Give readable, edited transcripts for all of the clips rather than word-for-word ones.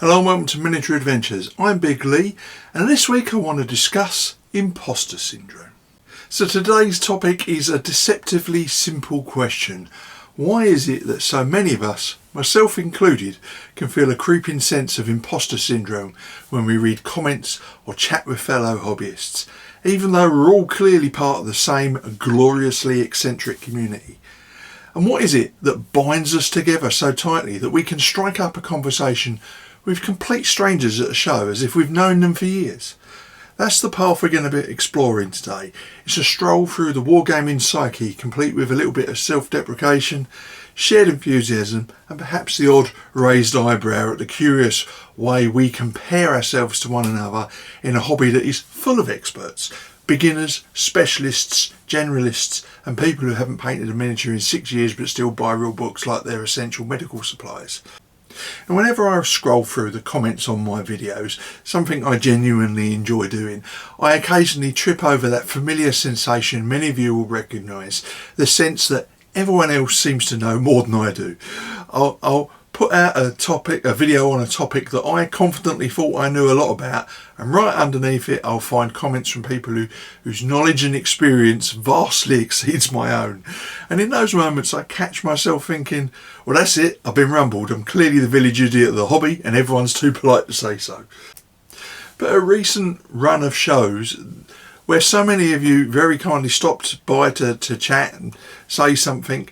Hello and welcome to Miniature Adventures. I'm Big Lee and this week I want to discuss imposter syndrome. So today's topic is a deceptively simple question. Why is it that so many of us, myself included, can feel a creeping sense of imposter syndrome when we read comments or chat with fellow hobbyists, even though we're all clearly part of the same gloriously eccentric community? And what is it that binds us together so tightly that we can strike up a conversation with complete strangers at a show as if we've known them for years? That's the path we're going to be exploring today. It's a stroll through the Wargaming psyche, complete with a little bit of self-deprecation, shared enthusiasm, and perhaps the odd raised eyebrow at the curious way we compare ourselves to one another in a hobby that is full of experts, beginners, specialists, generalists, and people who haven't painted a miniature in 6 years but still buy real books like they're essential medical supplies. And whenever I scroll through the comments on my videos, something I genuinely enjoy doing, I occasionally trip over that familiar sensation many of you will recognise, the sense that everyone else seems to know more than I do. I'll put out a video on a topic that I confidently thought I knew a lot about, and right underneath it I'll find comments from people whose knowledge and experience vastly exceeds my own. And in those moments I catch myself thinking, well, that's it, I've been rumbled, I'm clearly the village idiot of the hobby and everyone's too polite to say so. But a recent run of shows where so many of you very kindly stopped by to chat and say something,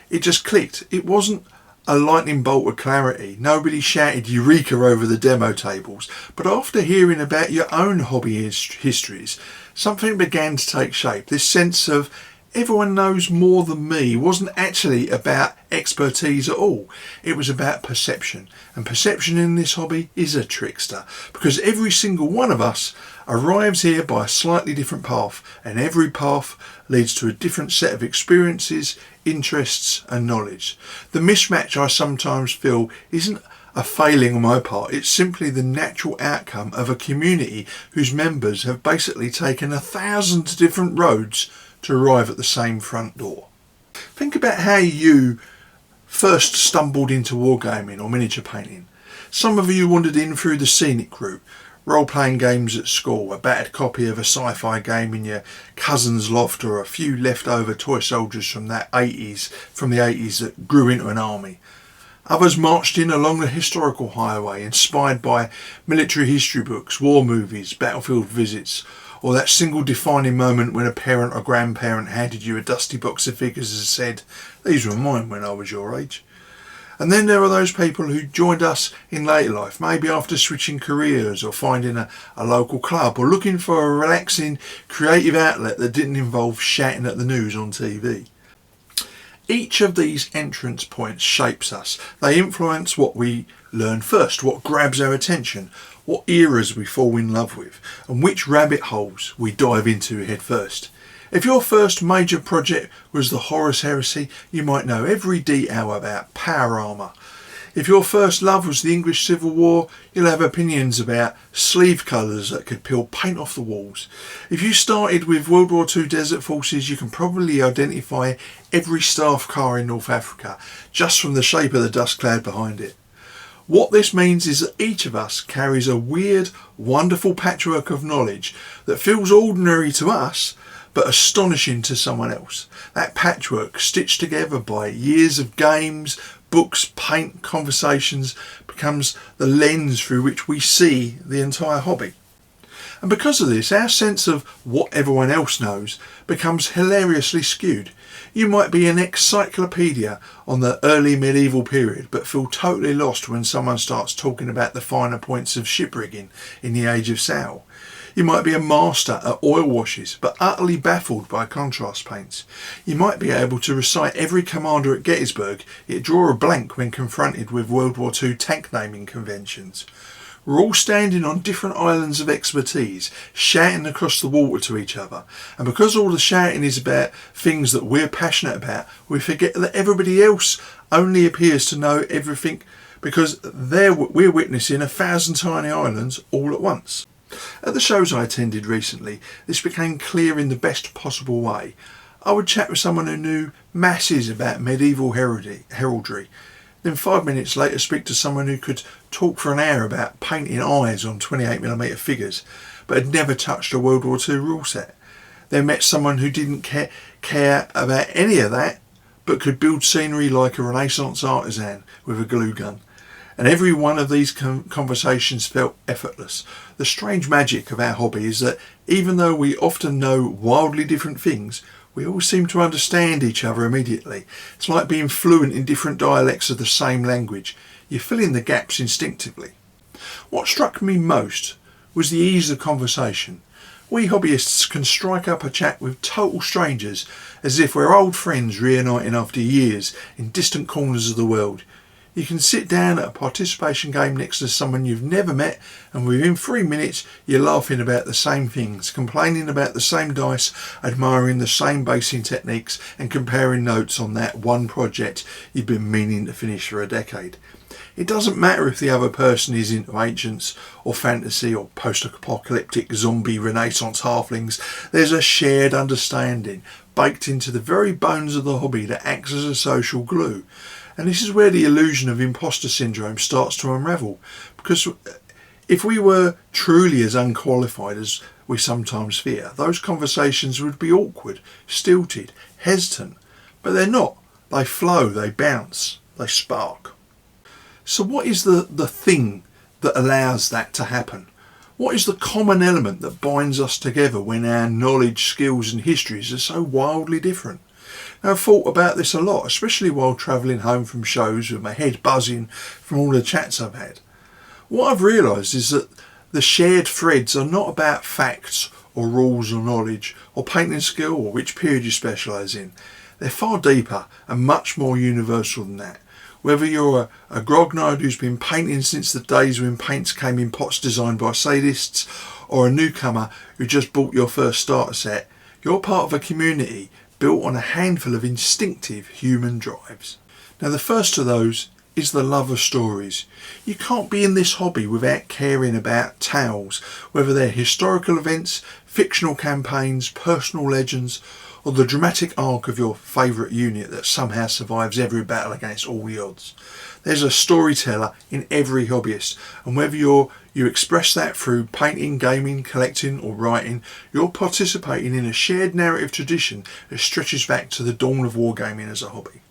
it just clicked. It wasn't a lightning bolt of clarity. Nobody shouted Eureka over the demo tables. But after hearing about your own hobby histories, something began to take shape. This sense of everyone knows more than me wasn't actually about expertise at all. It was about perception. And perception in this hobby is a trickster, because every single one of us arrives here by a slightly different path, and every path leads to a different set of experiences, interests and knowledge. The mismatch I sometimes feel isn't a failing on my part, it's simply the natural outcome of a community whose members have basically taken 1,000 different roads to arrive at the same front door. Think about how you first stumbled into wargaming or miniature painting. Some of you wandered in through the scenic route, role-playing games at school, a battered copy of a sci-fi game in your cousin's loft, or a few leftover toy soldiers from the 80s that grew into an army. Others marched in along the historical highway, inspired by military history books, war movies, battlefield visits, or that single defining moment when a parent or grandparent handed you a dusty box of figures and said, "These were mine when I was your age." And then there are those people who joined us in later life, maybe after switching careers or finding a local club or looking for a relaxing creative outlet that didn't involve shouting at the news on TV. Each of these entrance points shapes us. They influence what we learn first, what grabs our attention, what eras we fall in love with, and which rabbit holes we dive into head first. If your first major project was the Horus Heresy, you might know every detail about power armour. If your first love was the English Civil War, you'll have opinions about sleeve colours that could peel paint off the walls. If you started with World War II Desert Forces, you can probably identify every staff car in North Africa, just from the shape of the dust cloud behind it. What this means is that each of us carries a weird, wonderful patchwork of knowledge that feels ordinary to us, but astonishing to someone else. That patchwork, stitched together by years of games, books, paint, conversations, becomes the lens through which we see the entire hobby. And because of this, our sense of what everyone else knows becomes hilariously skewed. You might be an encyclopedia on the early medieval period, but feel totally lost when someone starts talking about the finer points of shiprigging in the Age of Sail. You might be a master at oil washes, but utterly baffled by contrast paints. You might be able to recite every commander at Gettysburg, yet draw a blank when confronted with World War II tank naming conventions. We're all standing on different islands of expertise, shouting across the water to each other. And because all the shouting is about things that we're passionate about, we forget that everybody else only appears to know everything because we're witnessing 1,000 tiny islands all at once. At the shows I attended recently, this became clear in the best possible way. I would chat with someone who knew masses about medieval heraldry, Then 5 minutes later speak to someone who could talk for an hour about painting eyes on 28mm figures, but had never touched a World War II rule set. Then met someone who didn't care about any of that, but could build scenery like a Renaissance artisan with a glue gun. And every one of these conversations felt effortless. The strange magic of our hobby is that even though we often know wildly different things, we all seem to understand each other immediately. It's like being fluent in different dialects of the same language. You fill in the gaps instinctively. What struck me most was the ease of conversation. We hobbyists can strike up a chat with total strangers as if we're old friends reuniting after years in distant corners of the world. You can sit down at a participation game next to someone you've never met, and within 3 minutes you're laughing about the same things, complaining about the same dice, admiring the same basing techniques, and comparing notes on that one project you've been meaning to finish for a decade. It doesn't matter if the other person is into ancients or fantasy or post-apocalyptic zombie renaissance halflings. There's a shared understanding baked into the very bones of the hobby that acts as a social glue. And this is where the illusion of imposter syndrome starts to unravel, because if we were truly as unqualified as we sometimes fear, those conversations would be awkward, stilted, hesitant. But they're not. They flow, they bounce, they spark. So what is the thing that allows that to happen? What is the common element that binds us together when our knowledge, skills and histories are so wildly different? Now, I've thought about this a lot, especially while travelling home from shows with my head buzzing from all the chats I've had. What I've realised is that the shared threads are not about facts or rules or knowledge or painting skill or which period you specialise in. They're far deeper and much more universal than that. Whether you're a grognard who's been painting since the days when paints came in pots designed by sadists, or a newcomer who just bought your first starter set, you're part of a community built on a handful of instinctive human drives. Now, the first of those is the love of stories. You can't be in this hobby without caring about tales, whether they're historical events, fictional campaigns, personal legends, or the dramatic arc of your favourite unit that somehow survives every battle against all the odds. There's a storyteller in every hobbyist, and whether you express that through painting, gaming, collecting or writing, you're participating in a shared narrative tradition that stretches back to the dawn of wargaming as a hobby.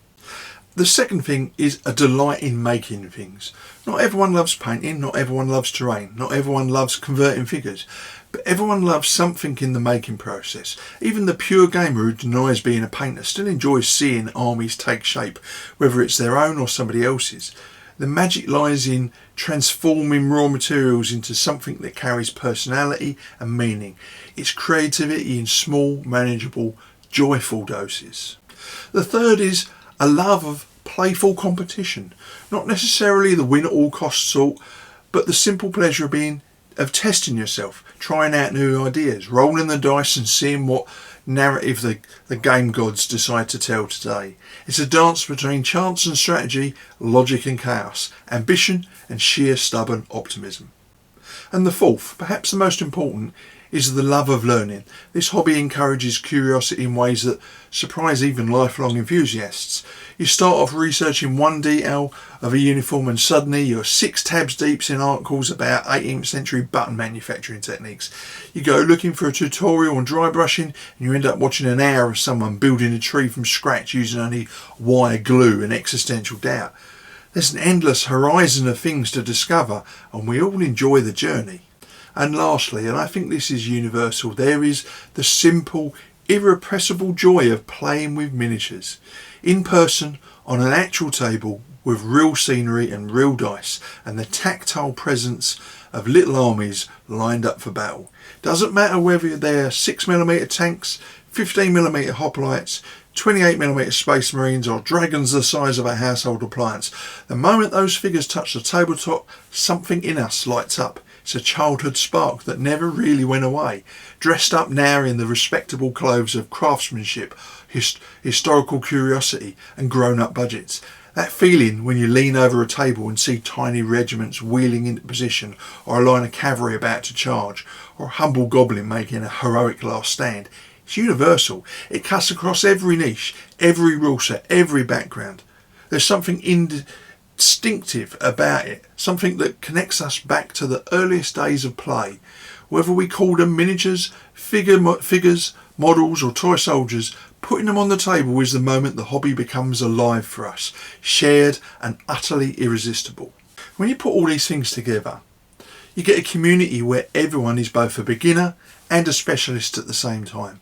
The second thing is a delight in making things. Not everyone loves painting, not everyone loves terrain, not everyone loves converting figures, but everyone loves something in the making process. Even the pure gamer who denies being a painter still enjoys seeing armies take shape, whether it's their own or somebody else's. The magic lies in transforming raw materials into something that carries personality and meaning. It's creativity in small, manageable, joyful doses. The third is a love of playful competition. Not necessarily the win at all costs sort, but the simple pleasure of testing yourself, trying out new ideas, rolling the dice and seeing what narrative the game gods decide to tell today. It's a dance between chance and strategy, logic and chaos, ambition and sheer stubborn optimism. And the fourth, perhaps the most important, is the love of learning. This hobby encourages curiosity in ways that surprise even lifelong enthusiasts. You start off researching one detail of a uniform and suddenly you're 6 tabs deep in articles about 18th century button manufacturing techniques. You go looking for a tutorial on dry brushing and you end up watching an hour of someone building a tree from scratch using only wire glue and existential doubt. There's an endless horizon of things to discover and we all enjoy the journey. And lastly, and I think this is universal, there is the simple, irrepressible joy of playing with miniatures. In person, on an actual table, with real scenery and real dice, and the tactile presence of little armies lined up for battle. Doesn't matter whether they're 6mm tanks, 15mm hoplites, 28mm Space Marines or dragons the size of a household appliance. The moment those figures touch the tabletop, something in us lights up. It's a childhood spark that never really went away, dressed up now in the respectable clothes of craftsmanship, historical curiosity and grown-up budgets. That feeling when you lean over a table and see tiny regiments wheeling into position, or a line of cavalry about to charge, or a humble goblin making a heroic last stand. It's universal. It cuts across every niche, every rule set, every background. There's something distinctive about it, something that connects us back to the earliest days of play. Whether we call them miniatures, figures, models or toy soldiers, putting them on the table is the moment the hobby becomes alive for us, shared and utterly irresistible. When you put all these things together, you get a community where everyone is both a beginner and a specialist at the same time.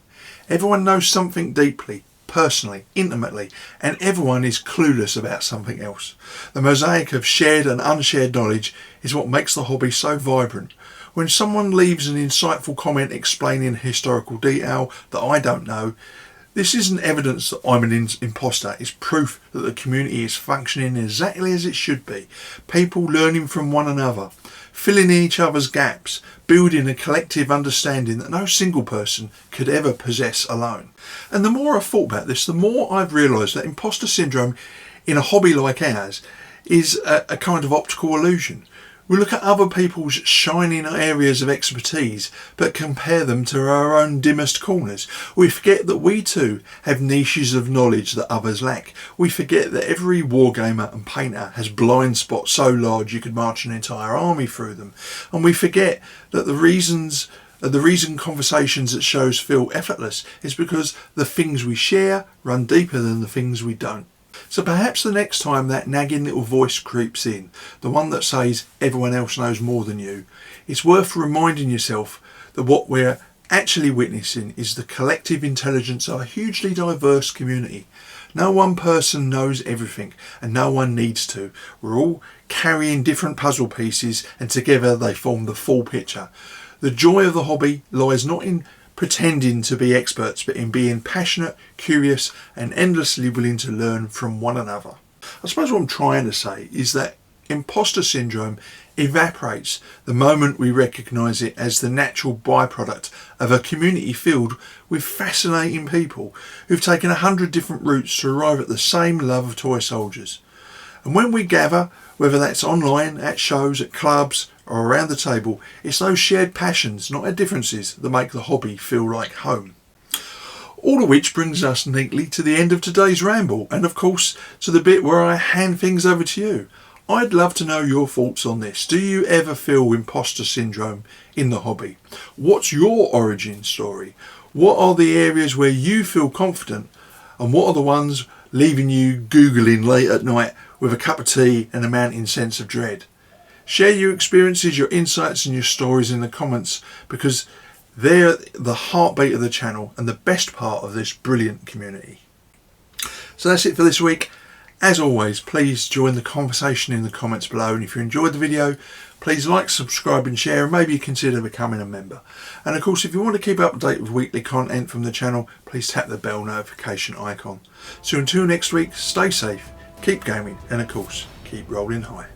Everyone knows something deeply, personally, intimately, and everyone is clueless about something else. The mosaic of shared and unshared knowledge is what makes the hobby so vibrant. When someone leaves an insightful comment explaining historical detail that I don't know, this isn't evidence that I'm an imposter. It's proof that the community is functioning exactly as it should be. People learning from one another, filling in each other's gaps, building a collective understanding that no single person could ever possess alone. And the more I've thought about this, the more I've realised that imposter syndrome in a hobby like ours is a kind of optical illusion. We look at other people's shining areas of expertise but compare them to our own dimmest corners. We forget that we too have niches of knowledge that others lack. We forget that every wargamer and painter has blind spots so large you could march an entire army through them. And we forget that the reason conversations at shows feel effortless is because the things we share run deeper than the things we don't. So perhaps the next time that nagging little voice creeps in, the one that says everyone else knows more than you, it's worth reminding yourself that what we're actually witnessing is the collective intelligence of a hugely diverse community. No one person knows everything and no one needs to. We're all carrying different puzzle pieces and together they form the full picture. The joy of the hobby lies not in pretending to be experts, but in being passionate, curious and endlessly willing to learn from one another. I suppose what I'm trying to say is that imposter syndrome evaporates the moment we recognise it as the natural byproduct of a community filled with fascinating people who've taken 100 different routes to arrive at the same love of toy soldiers. And when we gather, whether that's online, at shows, at clubs or around the table, it's those shared passions, not our differences, that make the hobby feel like home. All of which brings us neatly to the end of today's ramble and of course to the bit where I hand things over to you. I'd love to know your thoughts on this. Do you ever feel imposter syndrome in the hobby? What's your origin story? What are the areas where you feel confident and what are the ones leaving you Googling late at night with a cup of tea and a mounting sense of dread? Share your experiences, your insights and your stories in the comments because they're the heartbeat of the channel and the best part of this brilliant community. So that's it for this week. As always, please join the conversation in the comments below, and if you enjoyed the video, please like, subscribe and share, and maybe consider becoming a member. And of course, if you want to keep up to date with weekly content from the channel, please tap the bell notification icon. So until next week, stay safe, keep gaming and of course, keep rolling high.